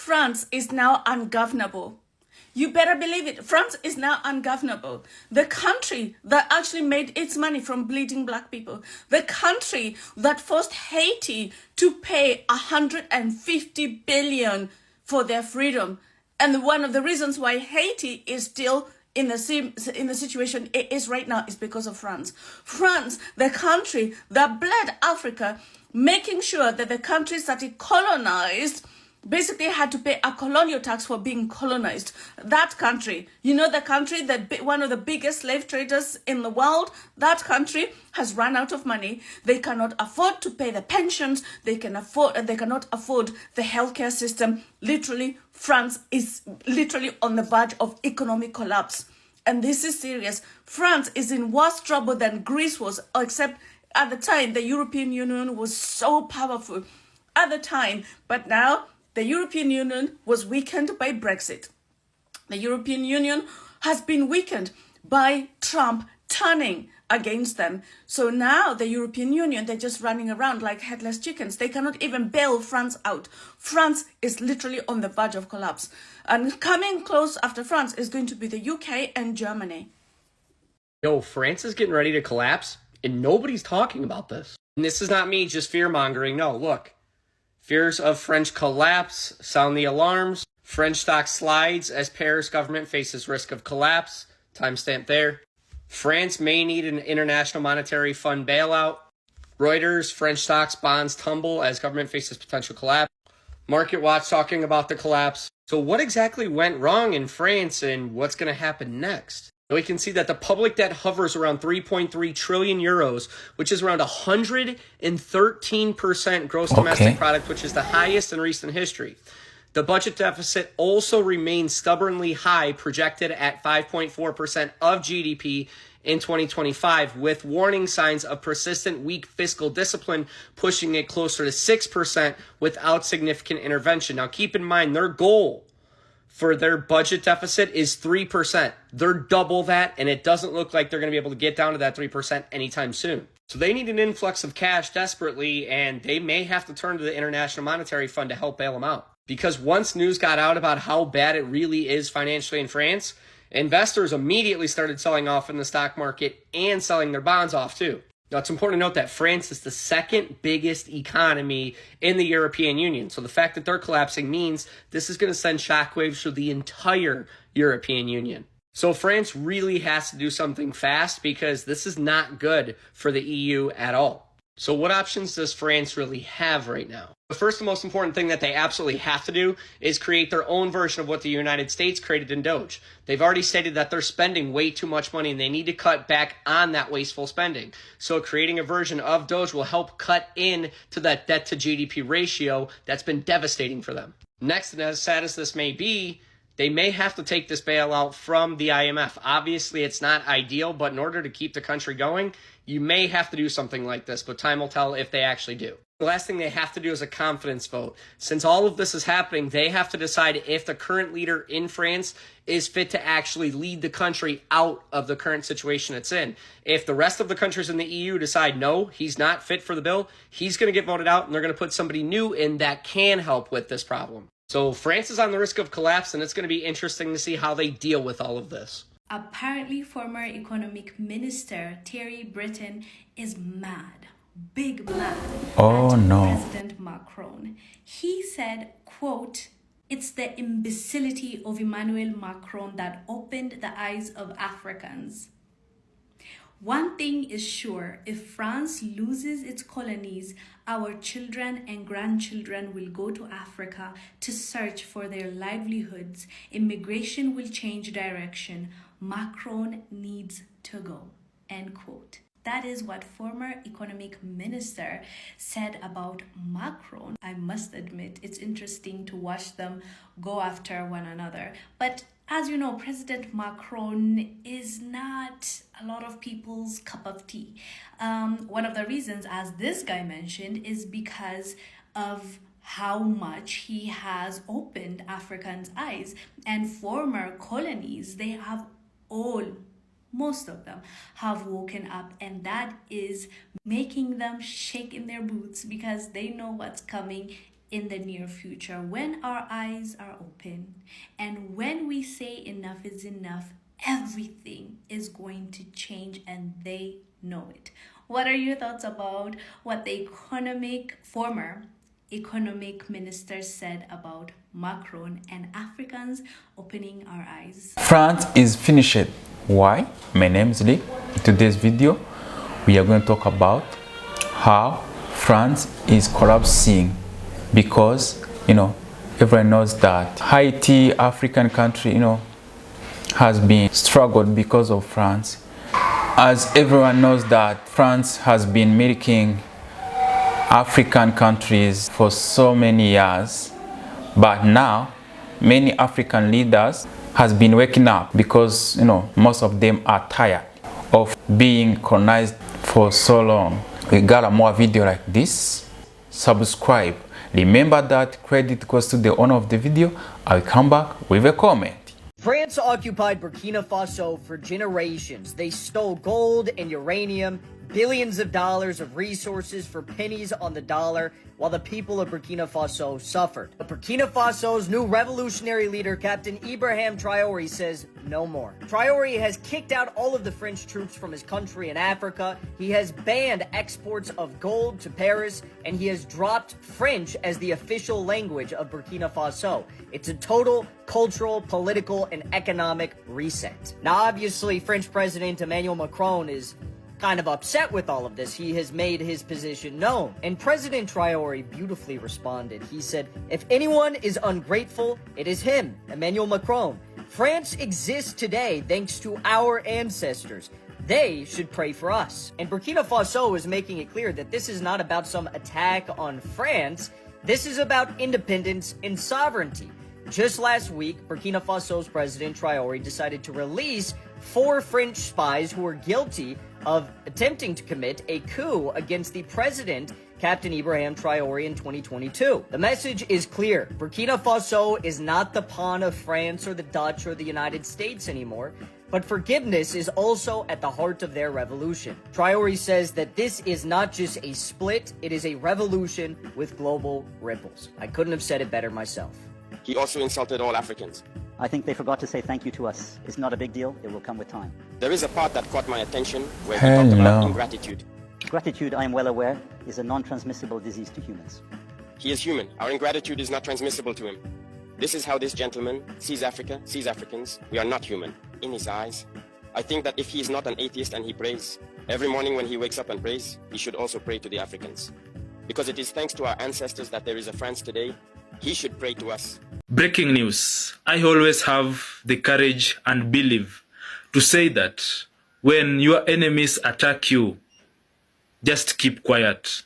France is now ungovernable. You better believe it. France is now ungovernable. The country that actually made its money from bleeding black people. The country that forced Haiti to pay 150 billion for their freedom. And one of the reasons why Haiti is still in the situation it is right now is because of France. France, the country that bled Africa, making sure that the countries that it colonized basically had to pay a colonial tax for being colonized. That country, the country that one of the biggest slave traders in the world, that country has run out of money. They cannot afford to pay the pensions. They cannot afford the healthcare system. Literally, France is literally on the verge of economic collapse. And this is serious. France is in worse trouble than Greece was, except at the time the European Union was so powerful at the time. But now the European Union was weakened by Brexit. The European Union has been weakened by Trump turning against them. So now the European Union, they're just running around like headless chickens. They cannot even bail France out. France is literally on the verge of collapse. And coming close after France is going to be the UK and Germany. Yo, France is getting ready to collapse, and nobody's talking about this. And this is not me just fear-mongering. No, look. Fears of French collapse sound the alarms. French stock slides as Paris government faces risk of collapse. Timestamp there. France may need an International Monetary Fund bailout. Reuters, French stocks, bonds tumble as government faces potential collapse. Market Watch talking about the collapse. So what exactly went wrong in France and what's going to happen next? We can see that the public debt hovers around 3.3 trillion euros, which is around 113% gross domestic product, which is the highest in recent history. The budget deficit also remains stubbornly high, projected at 5.4% of GDP in 2025, with warning signs of persistent weak fiscal discipline pushing it closer to 6% without significant intervention. Now, keep in mind, their goal for their budget deficit is 3%. They're double that, and it doesn't look like they're going to be able to get down to that 3% anytime soon. So they need an influx of cash desperately, and they may have to turn to the International Monetary Fund to help bail them out. Because once news got out about how bad it really is financially in France, investors immediately started selling off in the stock market and selling their bonds off too. Now, it's important to note that France is the second biggest economy in the European Union. So the fact that they're collapsing means this is going to send shockwaves through the entire European Union. So France really has to do something fast because this is not good for the EU at all. So what options does France really have right now? The first and most important thing that they absolutely have to do is create their own version of what the United States created in Doge. They've already stated that they're spending way too much money and they need to cut back on that wasteful spending. So creating a version of Doge will help cut in to that debt to GDP ratio that's been devastating for them. Next, and as sad as this may be, they may have to take this bailout from the IMF. Obviously, it's not ideal, but in order to keep the country going, you may have to do something like this, but time will tell if they actually do. The last thing they have to do is a confidence vote. Since all of this is happening, they have to decide if the current leader in France is fit to actually lead the country out of the current situation it's in. If the rest of the countries in the EU decide, no, he's not fit for the bill, he's going to get voted out and they're going to put somebody new in that can help with this problem. So France is on the risk of collapse, and it's going to be interesting to see how they deal with all of this. Apparently, former economic minister Thierry Breton is mad, big mad at President Macron. He said, quote, "It's the imbecility of Emmanuel Macron that opened the eyes of Africans. One thing is sure, if France loses its colonies, our children and grandchildren will go to Africa to search for their livelihoods. Immigration will change direction. Macron needs to go." End quote. That is what former economic minister said about Macron. I must admit, it's interesting to watch them go after one another. But as you know, President Macron is not a lot of people's cup of tea. One of the reasons, as this guy mentioned, is because of how much he has opened Africans' eyes. And former colonies, they have most of them have woken up, and that is making them shake in their boots because they know what's coming in the near future when our eyes are open and when we say enough is enough, everything is going to change and they know it. What are your thoughts about what the former economic minister said about Macron and Africans opening our eyes? France is finished. Why? My name is Lee. In today's video, we are going to talk about how France is collapsing because, everyone knows that Haiti, African country, has been struggled because of France. As everyone knows that France has been milking African countries for so many years, but now many African leaders has been waking up because most of them are tired of being colonized for so long. We got a more video like this. Subscribe. Remember that credit goes to the owner of the video. I'll come back with a comment. France occupied Burkina Faso for generations. They stole gold and uranium, billions of dollars of resources for pennies on the dollar, while the people of Burkina Faso suffered. But Burkina Faso's new revolutionary leader, Captain Ibrahim Traoré, says no more. Traoré has kicked out all of the French troops from his country in Africa, he has banned exports of gold to Paris, and he has dropped French as the official language of Burkina Faso. It's a total cultural, political, and economic reset. Now, obviously, French President Emmanuel Macron is kind of upset with all of this. He has made his position known. And President Traoré beautifully responded. He said, if anyone is ungrateful, it is him, Emmanuel Macron. France exists today thanks to our ancestors. They should pray for us. And Burkina Faso is making it clear that this is not about some attack on France. This is about independence and sovereignty. Just last week, Burkina Faso's President Traoré decided to release 4 French spies who were guilty of attempting to commit a coup against the president, Captain Ibrahim Traoré, in 2022. The message is clear. Burkina Faso is not the pawn of France or the Dutch or the United States anymore, but forgiveness is also at the heart of their revolution. Traoré says that this is not just a split, it is a revolution with global ripples. I couldn't have said it better myself. He also insulted all Africans. I think they forgot to say thank you to us. It's not a big deal. It will come with time. There is a part that caught my attention where he talked about ingratitude. Gratitude, I am well aware, is a non-transmissible disease to humans. He is human. Our ingratitude is not transmissible to him. This is how this gentleman sees Africa, sees Africans. We are not human in his eyes. I think that if he is not an atheist and he prays, every morning when he wakes up and prays, he should also pray to the Africans. Because it is thanks to our ancestors that there is a France today. He should pray to us. Breaking news. I always have the courage and belief to say that when your enemies attack you, just keep quiet.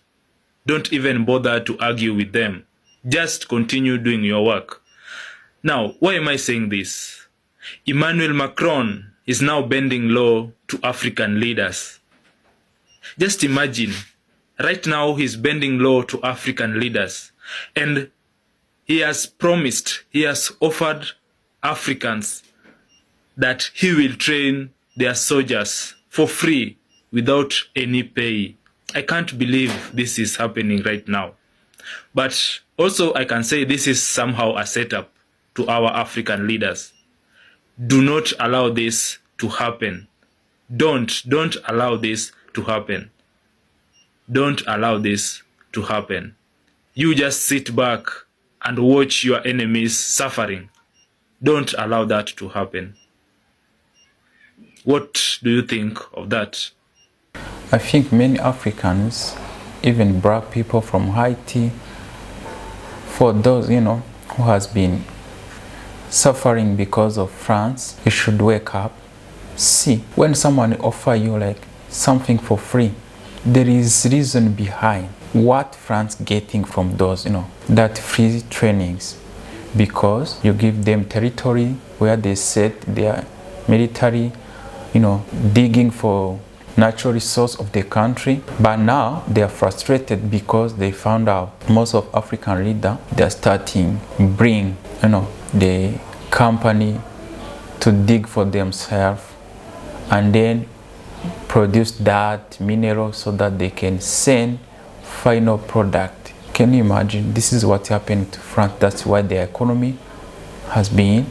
Don't even bother to argue with them. Just continue doing your work. Now, why am I saying this? Emmanuel Macron is now bending low to African leaders. Just imagine, right now he's bending low to African leaders. And he has promised, he has offered Africans that he will train their soldiers for free without any pay. I can't believe this is happening right now. But also I can say this is somehow a setup to our African leaders. Do not allow this to happen. Don't allow this to happen. Don't allow this to happen. You just sit back and watch your enemies suffering. Don't allow that to happen. What do you think of that? I think many Africans, even black people from Haiti, for those, who has been suffering because of France, you should wake up. See, when someone offer you like something for free, there is reason behind what France getting from those, that free trainings, because you give them territory where they set their military, digging for natural resource of the country. But now they are frustrated because they found out most of African leaders, they are starting bring, the company to dig for themselves and then produce that mineral so that they can send final product Can you imagine? This is what happened to France. That's why their economy has been,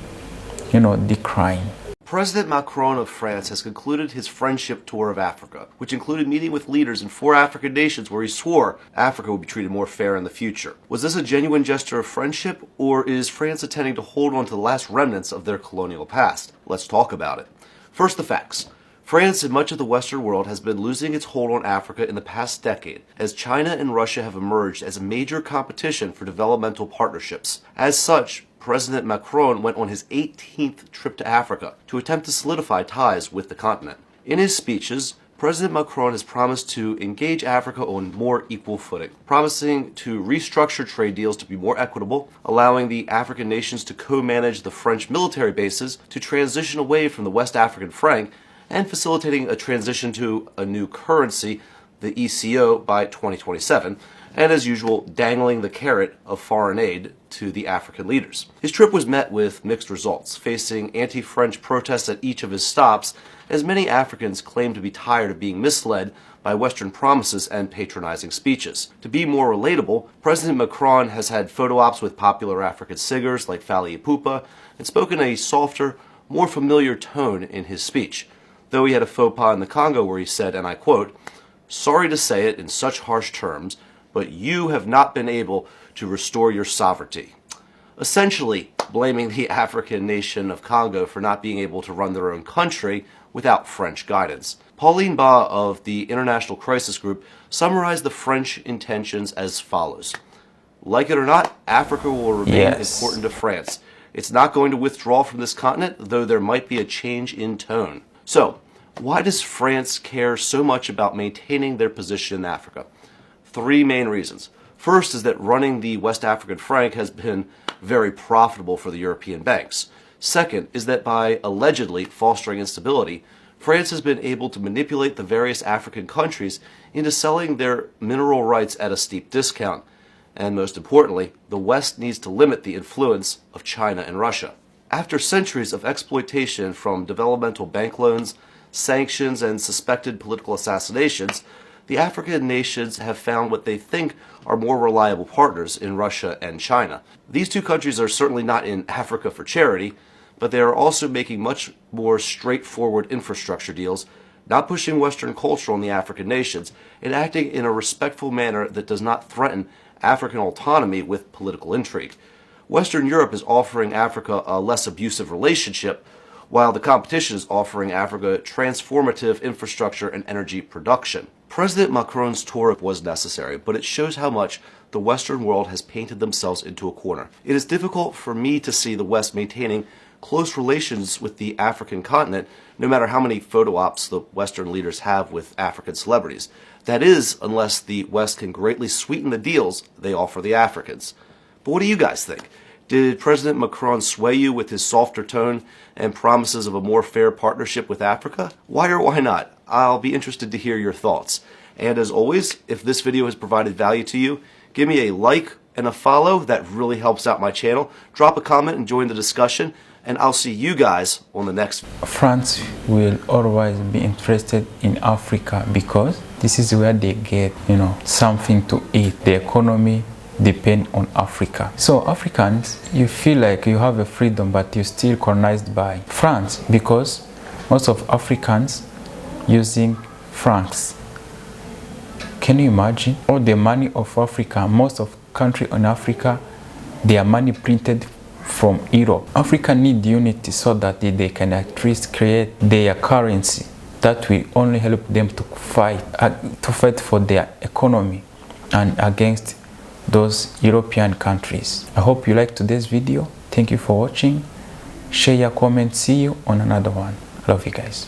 declining. President Macron of France has concluded his friendship tour of Africa, which included meeting with leaders in 4 African nations where he swore Africa would be treated more fair in the future. Was this a genuine gesture of friendship, or is France intending to hold on to the last remnants of their colonial past? Let's talk about it. First, the facts. France and much of the Western world has been losing its hold on Africa in the past decade, as China and Russia have emerged as a major competition for developmental partnerships. As such, President Macron went on his 18th trip to Africa to attempt to solidify ties with the continent. In his speeches, President Macron has promised to engage Africa on more equal footing, promising to restructure trade deals to be more equitable, allowing the African nations to co-manage the French military bases to transition away from the West African franc, and facilitating a transition to a new currency, the ECO, by 2027, and as usual, dangling the carrot of foreign aid to the African leaders. His trip was met with mixed results, facing anti-French protests at each of his stops, as many Africans claim to be tired of being misled by Western promises and patronizing speeches. To be more relatable, President Macron has had photo ops with popular African singers like Fally Ipupa and spoken a softer, more familiar tone in his speech, though he had a faux pas in the Congo where he said, and I quote, "Sorry to say it in such harsh terms, but you have not been able to restore your sovereignty," essentially blaming the African nation of Congo for not being able to run their own country without French guidance. Pauline Ba of the International Crisis Group summarized the French intentions as follows. Like it or not, Africa will remain important to France. It's not going to withdraw from this continent, though there might be a change in tone. So, why does France care so much about maintaining their position in Africa? 3 main reasons. First is that running the West African franc has been very profitable for the European banks. Second is that by allegedly fostering instability, France has been able to manipulate the various African countries into selling their mineral rights at a steep discount. And most importantly, the West needs to limit the influence of China and Russia. After centuries of exploitation from developmental bank loans, sanctions, and suspected political assassinations, the African nations have found what they think are more reliable partners in Russia and China. These 2 countries are certainly not in Africa for charity, but they are also making much more straightforward infrastructure deals, not pushing Western culture on the African nations, and acting in a respectful manner that does not threaten African autonomy with political intrigue. Western Europe is offering Africa a less abusive relationship, while the competition is offering Africa transformative infrastructure and energy production. President Macron's tour was necessary, but it shows how much the Western world has painted themselves into a corner. It is difficult for me to see the West maintaining close relations with the African continent, no matter how many photo ops the Western leaders have with African celebrities. That is, unless the West can greatly sweeten the deals they offer the Africans. But what do you guys think? Did President Macron sway you with his softer tone and promises of a more fair partnership with Africa? Why or why not? I'll be interested to hear your thoughts. And as always, if this video has provided value to you, give me a like and a follow. That really helps out my channel. Drop a comment and join the discussion, and I'll see you guys on the next video. France will always be interested in Africa because this is where they get, something to eat. The economy depend on Africa. So Africans, you feel like you have a freedom, but you're still colonized by France because most of Africans using francs. Can you imagine? All the money of Africa, most of country in Africa, their money printed from Europe. Africa need unity so that they can at least create their currency. That will only help them to fight for their economy and against those European countries. I hope you liked today's video. Thank you for watching. Share your comments. See you on another one. Love you guys.